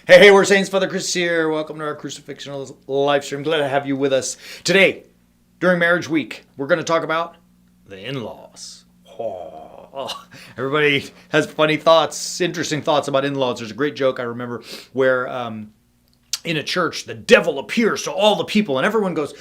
Hey, we're Saints. Father Chris here. Welcome to our crucifixion live stream. Glad to have you with us. Today, during Marriage Week, we're going to talk about the in-laws. Everybody has funny thoughts, interesting thoughts about in-laws. There's a great joke I remember where in a church, the devil appears to all the people and everyone goes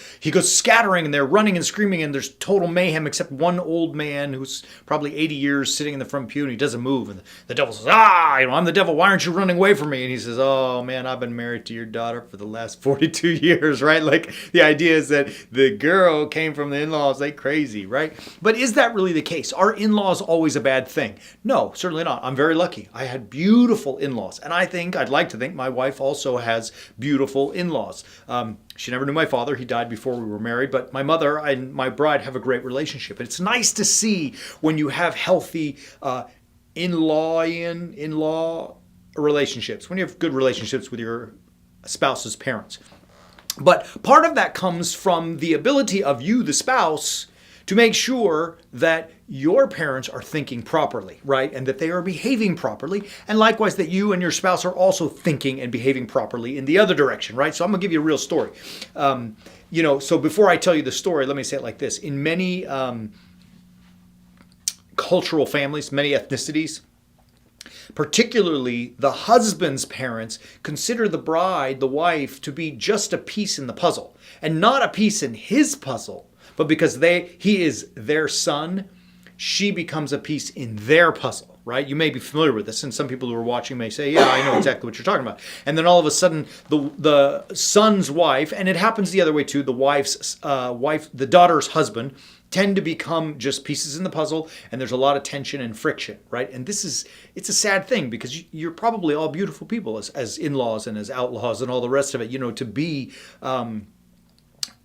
scattering and they're running and screaming and there's total mayhem except one old man who's probably 80 years sitting in the front pew and he doesn't move. And the devil says, I'm the devil. Why aren't you running away from me? And he says, oh man, I've been married to your daughter for the last 42 years, right? Like the idea is that the girl came from the in-laws like crazy, right? But is that really the case? Are in-laws always a bad thing? No, certainly not. I'm very lucky. I had beautiful in-laws. And I'd like to think my wife also has beautiful in-laws. She never knew my father. He died before we were married. But my mother and my bride have a great relationship. It's nice to see when you have healthy in-law relationships, when you have good relationships with your spouse's parents. But part of that comes from the ability of you, the spouse, to make sure that your parents are thinking properly, right? And that they are behaving properly. And likewise, that you and your spouse are also thinking and behaving properly in the other direction, right? So I'm going to give you a real story. So before I tell you the story, let me say it like this. In many cultural families, many ethnicities, particularly the husband's parents consider the bride, the wife, to be just a piece in the puzzle and not a piece in his puzzle. But because he is their son, she becomes a piece in their puzzle, right? You may be familiar with this, and some people who are watching may say, yeah, I know exactly what you're talking about. And then all of a sudden, the son's wife, and it happens the other way too, the wife's wife, the daughter's husband, tend to become just pieces in the puzzle, and there's a lot of tension and friction, right? And it's a sad thing because you're probably all beautiful people as in-laws and as outlaws and all the rest of it,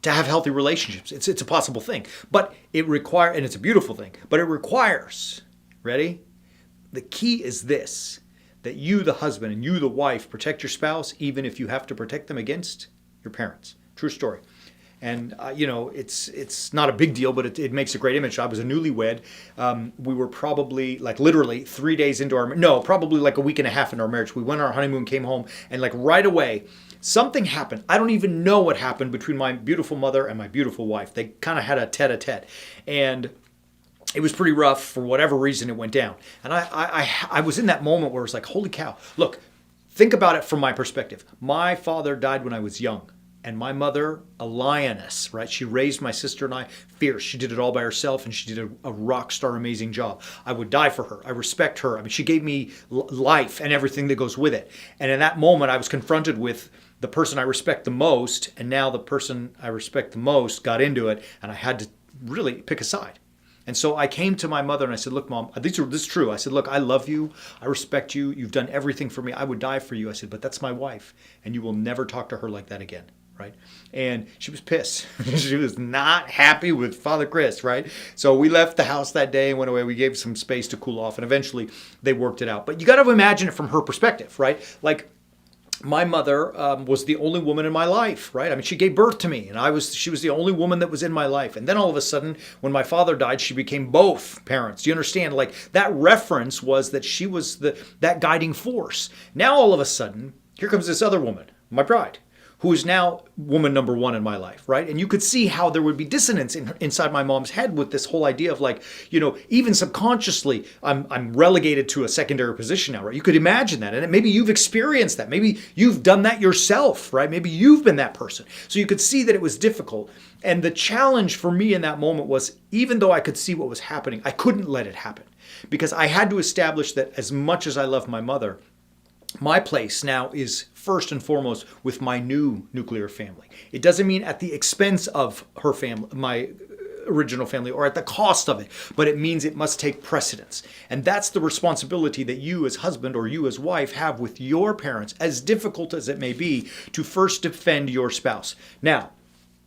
to have healthy relationships. It's a possible thing. But and it's a beautiful thing, but it requires, ready? The key is this, that you, the husband, and you, the wife, protect your spouse, even if you have to protect them against your parents. True story. And, it's not a big deal, but it makes a great image. I was a newlywed. We were probably literally 3 days into probably a week and a half into our marriage. We went on our honeymoon, came home, and right away, something happened. I don't even know what happened between my beautiful mother and my beautiful wife. They kind of had a tete-a-tete. And it was pretty rough. For whatever reason, it went down. And I was in that moment where it was like, holy cow. Look, think about it from my perspective. My father died when I was young. And my mother, a lioness, right? She raised my sister and I fierce. She did it all by herself, and she did a rock star amazing job. I would die for her. I respect her. I mean, she gave me life and everything that goes with it. And in that moment, I was confronted with the person I respect the most, and now the person I respect the most got into it, and I had to really pick a side. And so I came to my mother and I said, look, Mom, this is true. I said, look, I love you. I respect you. You've done everything for me. I would die for you. I said, but that's my wife, and you will never talk to her like that again. Right? And she was pissed. She was not happy with Father Chris, right? So we left the house that day and went away. We gave some space to cool off, and eventually they worked it out. But you got to imagine it from her perspective, right? Like, my mother was the only woman in my life, right? I mean, she gave birth to me, and she was the only woman that was in my life. And then all of a sudden, when my father died, she became both parents. Do you understand? Like, that reference was that she was that guiding force. Now all of a sudden, here comes this other woman, my bride, who is now woman number one in my life, right? And you could see how there would be dissonance inside my mom's head with this whole idea of even subconsciously, I'm relegated to a secondary position now, right? You could imagine that. And maybe you've experienced that. Maybe you've done that yourself, right? Maybe you've been that person. So you could see that it was difficult. And the challenge for me in that moment was, even though I could see what was happening, I couldn't let it happen because I had to establish that as much as I love my mother, my place now is first and foremost with my new nuclear family. It doesn't mean at the expense of her family, my original family, or at the cost of it, but it means it must take precedence. And that's the responsibility that you as husband or you as wife have with your parents, as difficult as it may be, to first defend your spouse. Now,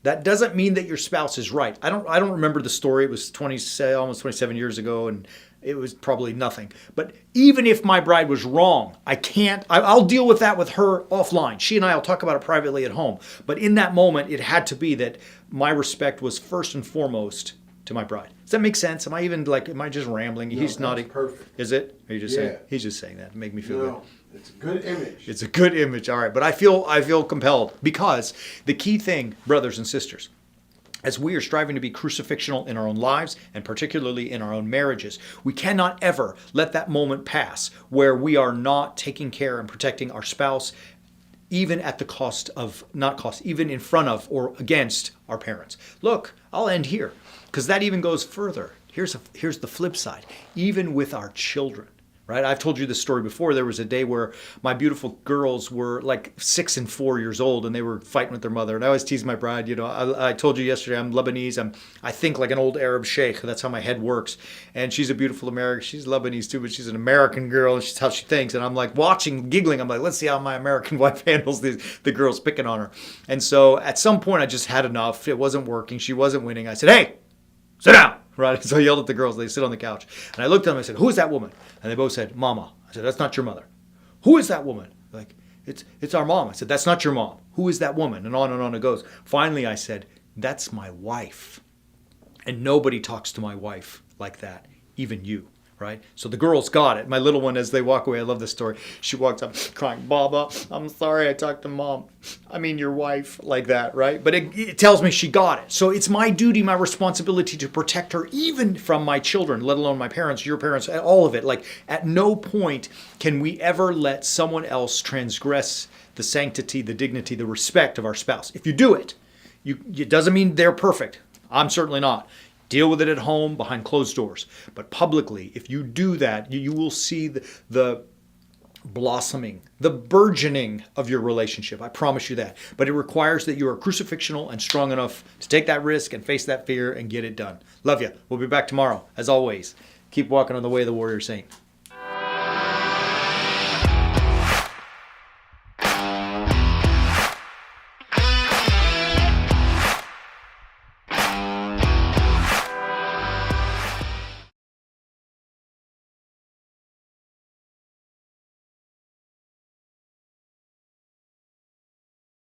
that doesn't mean that your spouse is right. I don't remember the story. It was almost 27 years ago, and it was probably nothing. But even if my bride was wrong, I'll deal with that with her offline. She and I will talk about it privately at home. But in that moment, it had to be that my respect was first and foremost to my bride. Does that make sense? Am I just rambling? No, He's nodding. Perfect. Is it? Are you just saying? Yeah. He's just saying that to make me feel good. It's a good image. It's a good image. All right. But I feel compelled because the key thing, brothers and sisters, as we are striving to be crucifixional in our own lives and particularly in our own marriages, we cannot ever let that moment pass where we are not taking care and protecting our spouse, even at the cost of, not cost, even in front of or against our parents. Look, I'll end here because that even goes further. Here's the flip side. Even with our children. Right? I've told you this story before. There was a day where my beautiful girls were like 6 and 4 years old and they were fighting with their mother. And I always tease my bride, I told you yesterday I'm Lebanese. I think like an old Arab sheikh. That's how my head works. And she's a beautiful American. She's Lebanese too, but she's an American girl and she's how she thinks. And I'm like watching, giggling. I'm like, let's see how my American wife handles the girls picking on her. And so at some point I just had enough. It wasn't working. She wasn't winning. I said, hey, sit down. Right? So I yelled at the girls. They sit on the couch. And I looked at them and I said, who is that woman? And they both said, Mama. I said, that's not your mother. Who is that woman? Like, it's our mom. I said, that's not your mom. Who is that woman? And on it goes. Finally, I said, that's my wife. And nobody talks to my wife like that, even you. Right? So the girls got it. My little one, as they walk away, I love this story. She walks up crying, Baba, I'm sorry I talked to mom. I mean your wife, like that, right? But it tells me she got it. So it's my duty, my responsibility to protect her, even from my children, let alone my parents, your parents, all of it. Like at no point can we ever let someone else transgress the sanctity, the dignity, the respect of our spouse. If you do it, it doesn't mean they're perfect. I'm certainly not. Deal with it at home, behind closed doors. But publicly, if you do that, you will see the blossoming, the burgeoning of your relationship. I promise you that. But it requires that you are crucifixional and strong enough to take that risk and face that fear and get it done. Love you. We'll be back tomorrow. As always, keep walking on the way of the warrior saint.